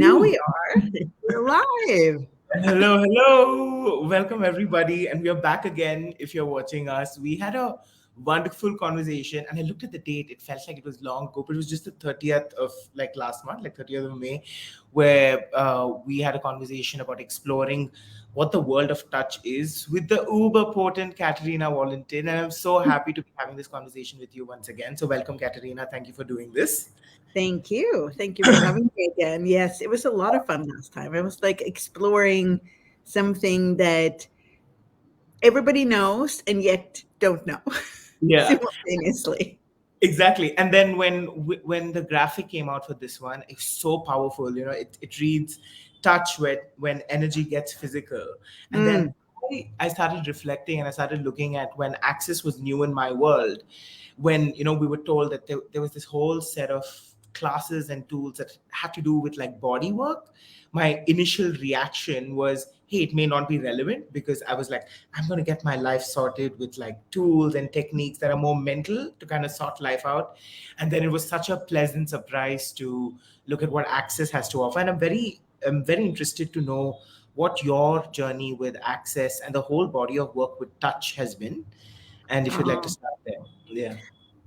Now Woo. we are. We're live. Hello, hello. Welcome, everybody. And we are back again. If you're watching us, we had a wonderful conversation. And I looked at the date, it felt like it was long ago, but it was just the 30th of like last month, like 30th of May, where we had a conversation about exploring what the world of touch is with the uber potent Katarina Wallentin. And I'm so happy to be having this conversation with you once again. So, welcome, Katarina. Thank you for doing this. Thank you. Thank you for having me again. Yes, it was a lot of fun last time. It was like exploring something that everybody knows and yet don't know Yeah. simultaneously. Exactly. And then when the graphic came out for this one, it's so powerful. It reads touch when energy gets physical. And then Mm. I started reflecting and I started looking at when access was new in my world, when we were told that there was this whole set of classes and tools that had to do with like body work. My initial reaction was, hey, it may not be relevant, because I was like, I'm going to get my life sorted with like tools and techniques that are more mental to kind of sort life out. And then it was such a pleasant surprise to look at what access has to offer. And I'm very interested to know what your journey with access and the whole body of work with touch has been. And if you'd like to Oh. start there. Yeah.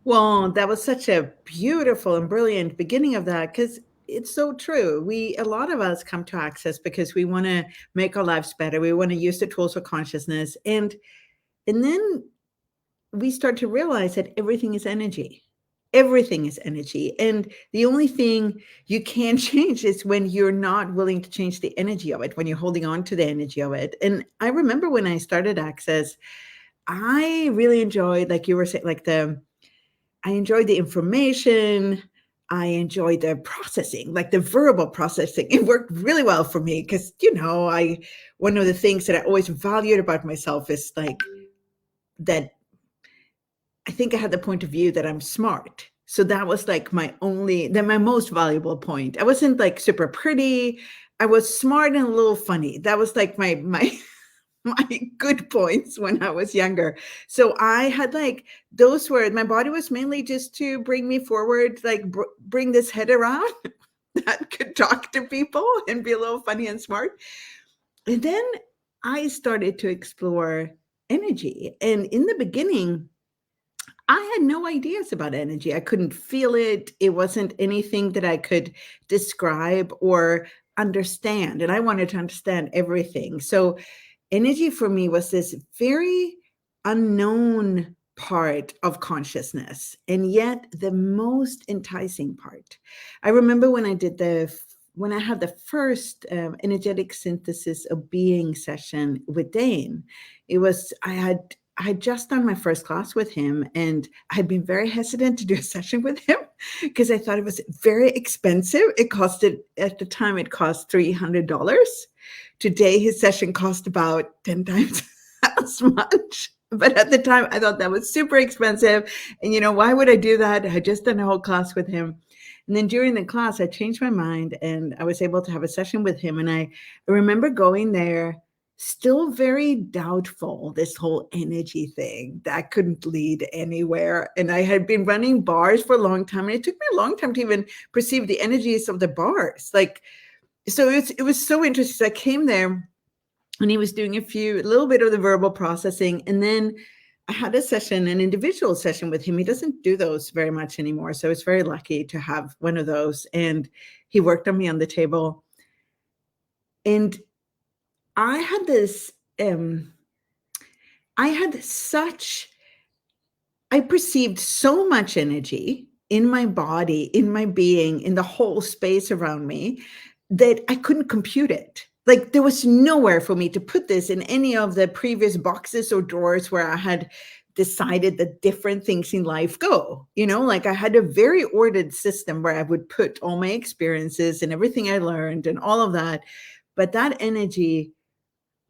Well, that was such a beautiful and brilliant beginning of that because it's so true. A lot of us come to Access because we want to make our lives better. We want to use the tools of consciousness, and then we start to realize that everything is energy. Everything is energy. And the only thing you can change is when you're not willing to change the energy of it, when you're holding on to the energy of it. And I remember when I started Access, I really enjoyed, like you were saying, I enjoyed the information. I enjoyed the processing, like the verbal processing. It worked really well for me because, one of the things that I always valued about myself is like that I think I had the point of view that I'm smart. So that was like my most valuable point. I wasn't like super pretty. I was smart and a little funny. That was like my my good points when I was younger. So I had like those were my body was mainly just to bring me forward, like bring this head around that could talk to people and be a little funny and smart. And then I started to explore energy. And in the beginning, I had no ideas about energy. I couldn't feel it. It wasn't anything that I could describe or understand. And I wanted to understand everything. So, energy for me was this very unknown part of consciousness, and yet the most enticing part. I remember when I had the first energetic synthesis of being session with Dane. It was I had just done my first class with him, and I had been very hesitant to do a session with him because I thought it was very expensive. It costed at the time it cost $300. Today, his session cost about 10 times as much. But at the time, I thought that was super expensive. And, why would I do that? I had just done a whole class with him. And then during the class, I changed my mind and I was able to have a session with him. And I remember going there still very doubtful, this whole energy thing that couldn't lead anywhere. And I had been running bars for a long time. And it took me a long time to even perceive the energies of the bars. So it was so interesting. So I came there and he was doing a little bit of the verbal processing. And then I had an individual session with him. He doesn't do those very much anymore. So I was very lucky to have one of those. And he worked on me on the table. And I had this, I had such, I perceived so much energy in my body, in my being, in the whole space around me that I couldn't compute it. Like there was nowhere for me to put this in any of the previous boxes or drawers where I had decided that different things in life go. Like I had a very ordered system where I would put all my experiences and everything I learned and all of that. But that energy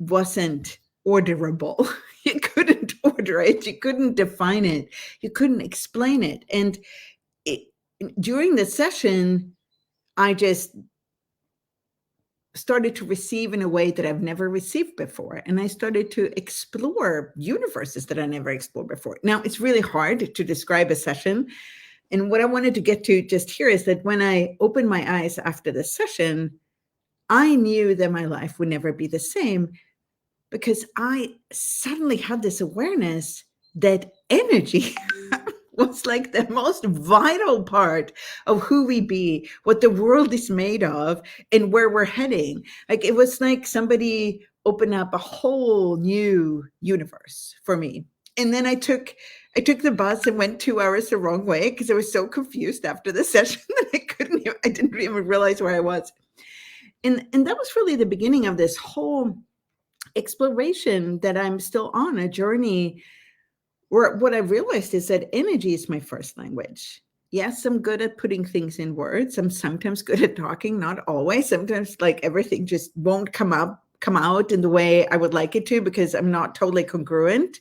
wasn't orderable. You couldn't order it. You couldn't define it. You couldn't explain it. And it, during the session, I just started to receive in a way that I've never received before. And I started to explore universes that I never explored before. Now, it's really hard to describe a session. And what I wanted to get to just here is that when I opened my eyes after the session, I knew that my life would never be the same because I suddenly had this awareness that energy was like the most vital part of who we be, what the world is made of, and where we're heading. Like it was like somebody opened up a whole new universe for me. And then I took the bus and went 2 hours the wrong way because I was so confused after the session that I didn't even realize where I was. And that was really the beginning of this whole exploration that I'm still on, a journey where what I realized is that energy is my first language. Yes, I'm good at putting things in words. I'm sometimes good at talking, not always. Sometimes like everything just won't come out in the way I would like it to because I'm not totally congruent.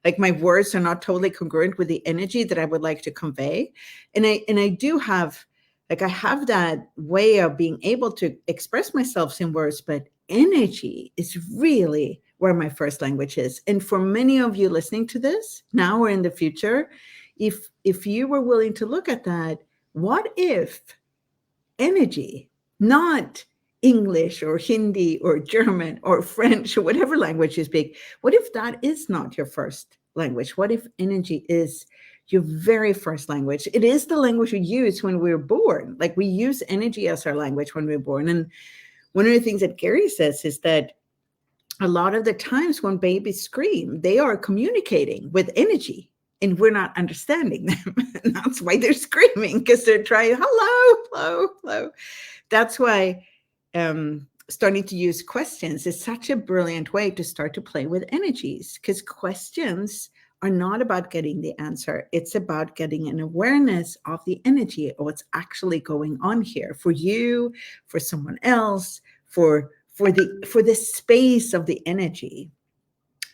Like my words are not totally congruent with the energy that I would like to convey. And I do have like I have that way of being able to express myself in words, but energy is really where my first language is. And for many of you listening to this now or in the future, if you were willing to look at that, what if energy, not English or Hindi or German or French or whatever language you speak, what if that is not your first language? What if energy is your very first language? It is the language we use when we were born. Like we use energy as our language when we were born. And one of the things that Gary says is that a lot of the times when babies scream, they are communicating with energy and we're not understanding them. And that's why they're screaming, because they're trying, hello, hello, hello. That's why starting to use questions is such a brilliant way to start to play with energies, because questions are not about getting the answer. It's about getting an awareness of the energy of what's actually going on here for you, for someone else, for the space of the energy.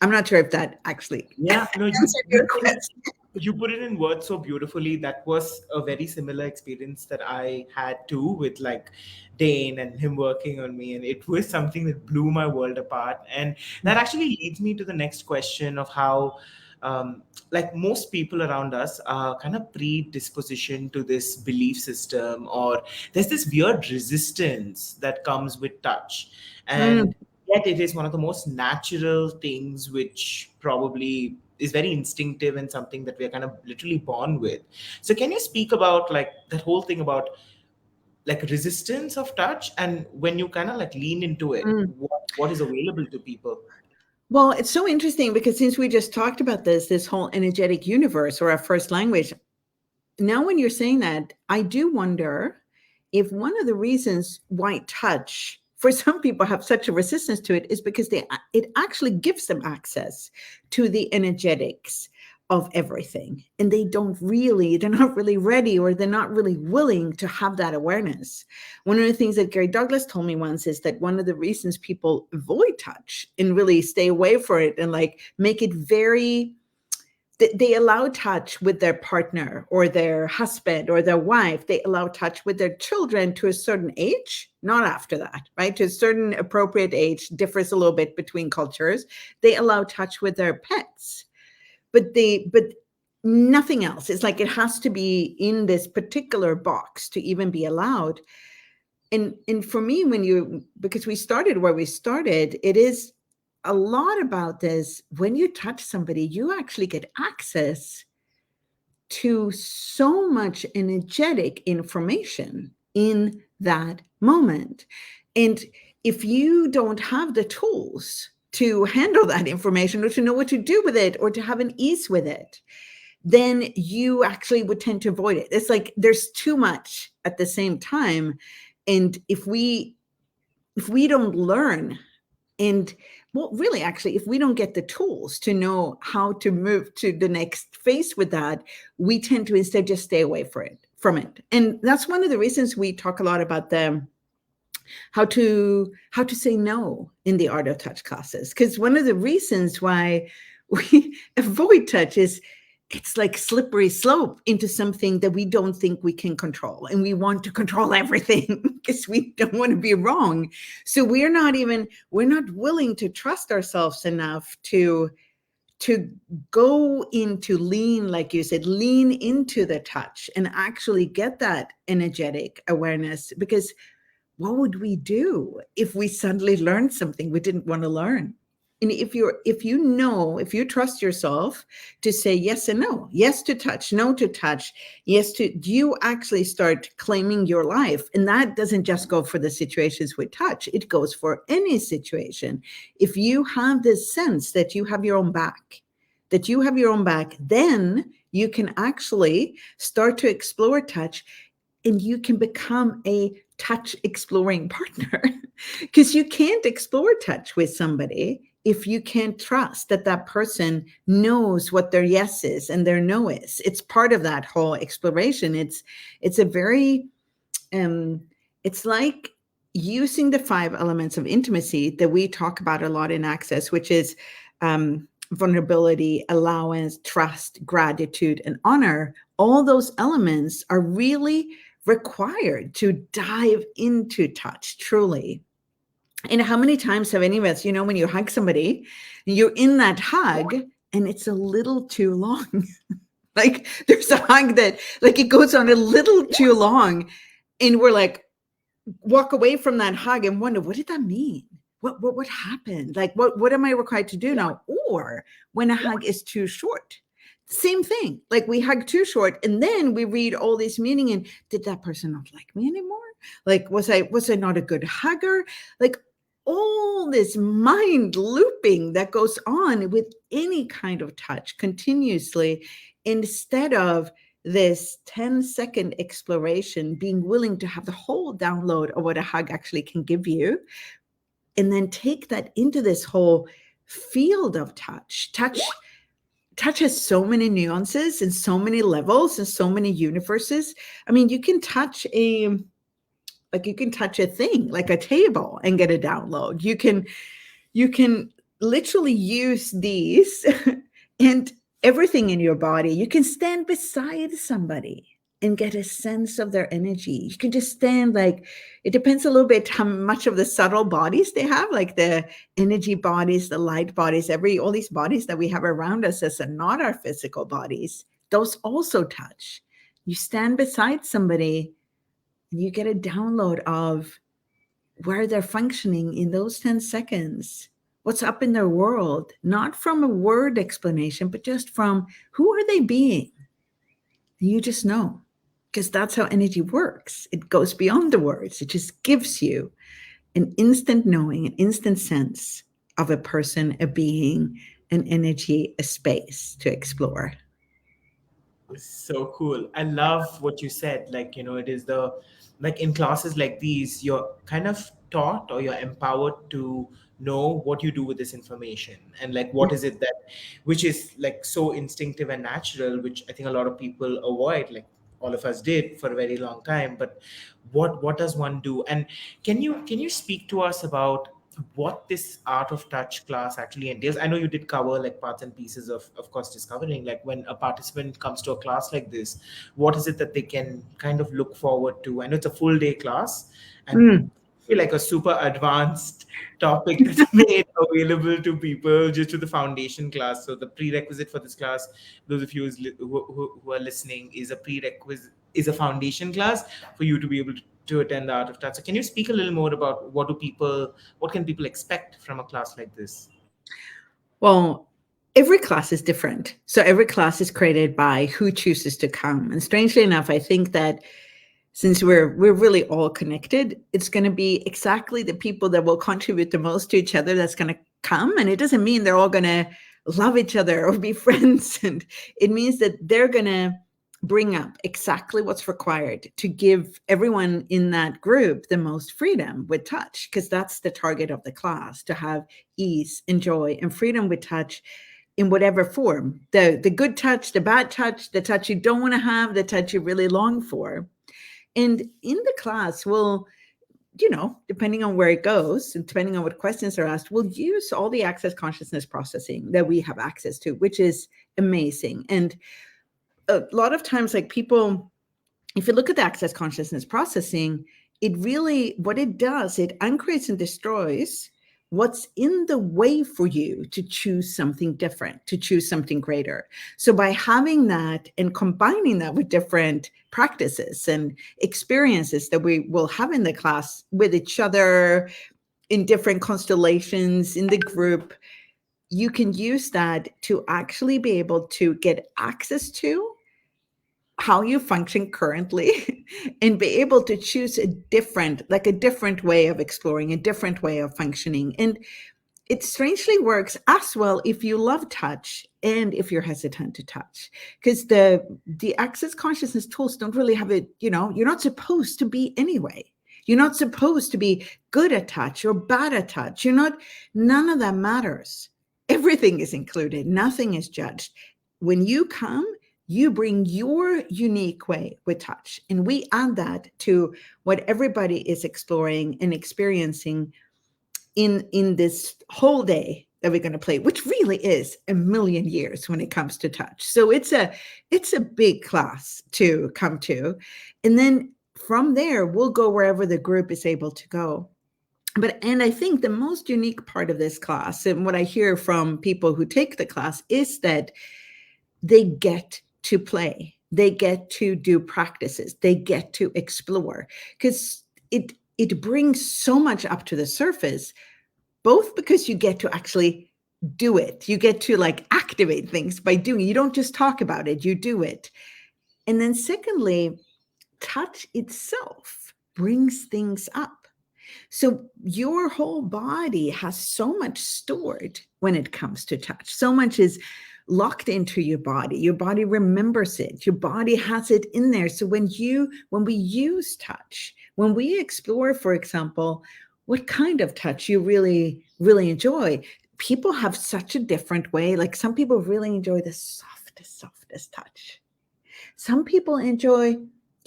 I'm not sure if that actually Yeah, no, answered your question. you put it in words so beautifully. That was a very similar experience that I had too with like Dane and him working on me, and it was something that blew my world apart. And that actually leads me to the next question of how like most people around us are kind of predisposition to this belief system, or there's this weird resistance that comes with touch. Mm. And yet it is one of the most natural things, which probably is very instinctive and something that we're kind of literally born with. So can you speak about like that whole thing about like resistance of touch, and when you kind of like lean into it, Mm. what is available to people? Well, it's so interesting because since we just talked about this whole energetic universe or our first language, now when you're saying that, I do wonder if one of the reasons why touch for some people have such a resistance to it is because it actually gives them access to the energetics of everything, and they're not really ready, or they're not really willing to have that awareness. One of the things that Gary Douglas told me once is that one of the reasons people avoid touch and really stay away from it and like make it very, they allow touch with their partner or their husband or their wife. They allow touch with their children to a certain age, not after that, right? To a certain appropriate age, differs a little bit between cultures. They allow touch with their pets, but nothing else. It's like it has to be in this particular box to even be allowed. And for me, because we started where we started, it is a lot about this. When you touch somebody, you actually get access to so much energetic information in that moment. And if you don't have the tools to handle that information, or to know what to do with it, or to have an ease with it, then you actually would tend to avoid it. It's like there's too much at the same time. And if we don't learn, and well, really, actually, if we don't get the tools to know how to move to the next phase with that, we tend to instead just stay away from it. And that's one of the reasons we talk a lot about how to say no in the art of touch classes. Because one of the reasons why we avoid touch is it's like slippery slope into something that we don't think we can control, and we want to control everything because we don't want to be wrong. So we're not willing to trust ourselves enough to go into lean, like you said, lean into the touch and actually get that energetic awareness. Because what would we do if we suddenly learned something we didn't want to learn? And if you trust yourself to say yes and no, yes to touch, no to touch, yes to, you actually start claiming your life. And that doesn't just go for the situations with touch, it goes for any situation. If you have this sense that you have your own back, then you can actually start to explore touch, and you can become a touch exploring partner. Because you can't explore touch with somebody if you can't trust that that person knows what their yes is and their no is. It's part of that whole exploration. It's a very it's like using the 5 elements of intimacy that we talk about a lot in Access, which is vulnerability, allowance, trust, gratitude, and honor. All those elements are really required to dive into touch truly. And how many times have any of us, when you hug somebody, you're in that hug and it's a little too long. Like there's a hug that like it goes on a little too long, and we're like, walk away from that hug and wonder, what did that mean? What happened? Like, what am I required to do now? Or when a hug is too short, same thing. Like we hug too short, and then we read all this meaning. And did that person not like me anymore? Like, was I not a good hugger? Like all this mind looping that goes on with any kind of touch continuously, instead of this 10-second exploration, being willing to have the whole download of what a hug actually can give you, and then take that into this whole field of touch. Touch has so many nuances and so many levels and so many universes. I mean, you can touch a thing like a table and get a download. You can literally use these and everything in your body. You can stand beside somebody and get a sense of their energy. You can just stand, like, it depends a little bit how much of the subtle bodies they have, like the energy bodies, the light bodies, all these bodies that we have around us as are not our physical bodies. Those also touch. You stand beside somebody and you get a download of where they're functioning in those 10 seconds. What's up in their world, not from a word explanation, but just from who are they being? And you just know, because that's how energy works. It goes beyond the words. It just gives you an instant knowing, an instant sense of a person, a being, an energy, a space to explore. So cool. I love what you said. Like, it is like in classes like these, you're kind of taught or you're empowered to know what you do with this information, and like what is it that, which is like so instinctive and natural, which I think a lot of people avoid, like all of us did for a very long time. But what does one do? And can you speak to us about what this art of touch class actually entails? I know you did cover like parts and pieces of course discovering, like when a participant comes to a class like this, what is it that they can kind of look forward to? I know it's a full day class, and feel like a super advanced topic that's made available to people just to the foundation class. So the prerequisite for this class, those of you who are listening, is a prerequisite, is a foundation class for you to be able to attend the art of touch. So can you speak a little more about what can people expect from a class like this? Well, every class is different. So every class is created by who chooses to come. And strangely enough, I think that since we're really all connected, it's going to be exactly the people that will contribute the most to each other that's going to come. And it doesn't mean they're all going to love each other or be friends. And it means that they're going to bring up exactly what's required to give everyone in that group the most freedom with touch, because that's the target of the class, to have ease and joy and freedom with touch in whatever form. The good touch, the bad touch, the touch you don't want to have, the touch you really long for. And in the class, we'll, depending on where it goes and depending on what questions are asked, we'll use all the access consciousness processing that we have access to, which is amazing. And a lot of times, like people, if you look at the access consciousness processing, it really, what it does, it uncreates and destroys what's in the way for you to choose something different, to choose something greater. So by having that and combining that with different practices and experiences that we will have in the class with each other, in different constellations, in the group, you can use that to actually be able to get access to how you function currently and be able to choose a different way of exploring, a different way of functioning. And it strangely works as well if you love touch and if you're hesitant to touch, because the access consciousness tools don't really have it. You're not supposed to be anyway. You're not supposed to be good at touch or bad at touch. None of that matters. Everything is included. Nothing is judged. When you come, you bring your unique way with touch, and we add that to what everybody is exploring and experiencing in this whole day that we're going to play, which really is a million years when it comes to touch. So it's a big class to come to. And then from there, we'll go wherever the group is able to go. And I think the most unique part of this class, and what I hear from people who take the class, is that they get to play. They get to do practices. They get to explore, because it brings so much up to the surface, both because you get to actually do it. You get to activate things by doing it. You don't just talk about it, you do it. And then secondly, touch itself brings things up. So your whole body has so much stored when it comes to touch. So much is locked into your body. Your body remembers it. Your body has it in there. So when we use touch, when we explore, for example, what kind of touch you really, really enjoy, people have such a different way. Like some people really enjoy the softest touch. Some people enjoy,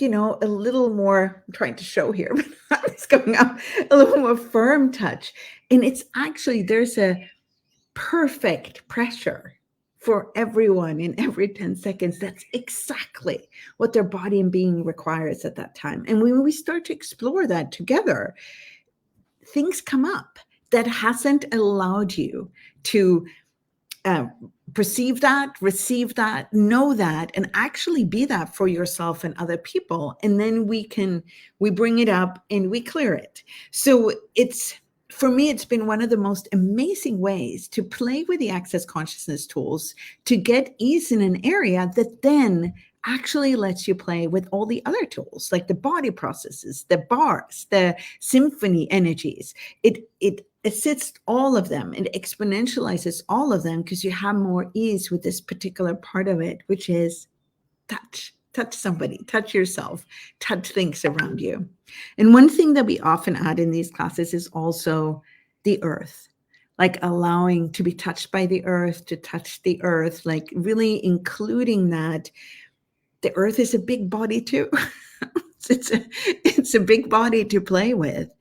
a little more, I'm trying to show here, but it's coming up, a little more firm touch. And it's actually, there's a perfect pressure for everyone in every 10 seconds. That's exactly what their body and being requires at that time. And when we start to explore that together, things come up that hasn't allowed you to perceive that, receive that, know that, and actually be that for yourself and other people. And then we bring it up and we clear it. So for me, it's been one of the most amazing ways to play with the access consciousness tools to get ease in an area that then actually lets you play with all the other tools, like the body processes, the bars, the symphony energies. It assists all of them and exponentializes all of them, because you have more ease with this particular part of it, which is touch. Touch somebody, touch yourself, touch things around you. And one thing that we often add in these classes is also the earth, like allowing to be touched by the earth, to touch the earth, like really including that the earth is a big body too. It's a big body to play with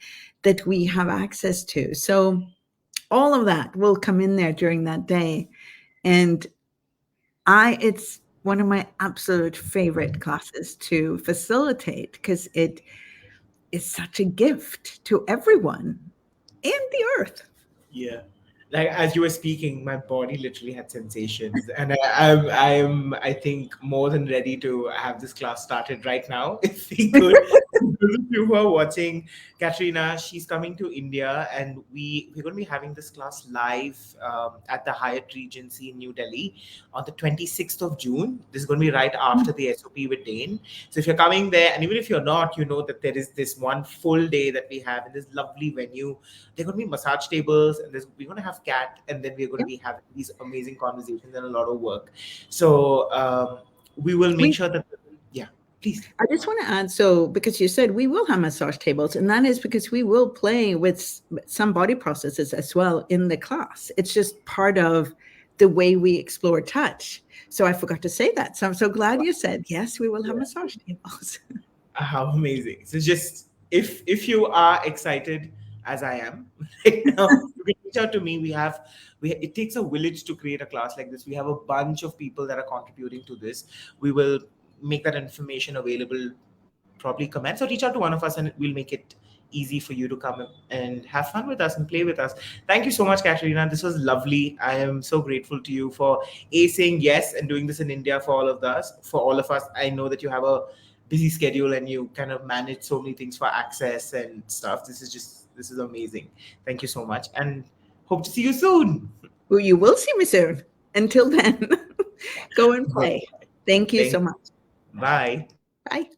that we have access to. So all of that will come in there during that day. And it's one of my absolute favorite classes to facilitate, because it is such a gift to everyone and the earth. Yeah. Like as you were speaking, my body literally had sensations, and I'm I think more than ready to have this class started right now. If we could, those of you who are watching, Katarina, she's coming to India, and we're going to be having this class live at the Hyatt Regency in New Delhi on the 26th of June. This is going to be right after the SOP with Dane. So if you're coming there, and even if you're not, you know that there is this one full day that we have in this lovely venue. There are going to be massage tables, and we're going to have cat, and then we're going to be having these amazing conversations and a lot of work. So we will make sure that, yeah, please. I just want to add, so because you said we will have massage tables, and that is because we will play with some body processes as well in the class. It's just part of the way we explore touch. So I forgot to say that. So I'm so glad you said, yes, we will have massage tables. How amazing. So just, if you are excited as I am right now, you can reach out to me. It takes a village to create a class like this. We have a bunch of people that are contributing to this. We will make that information available, probably comments, or reach out to one of us and we'll make it easy for you to come and have fun with us and play with us. Thank you so much, Katarina. This was lovely. I am so grateful to you for saying yes and doing this in India for all of us. For all of us, I know that you have a busy schedule and you kind of manage so many things for access and stuff. This is amazing. Thank you so much, and hope to see you soon. Well, you will see me soon. Until then, go and play. Thank you so much. Bye. Bye.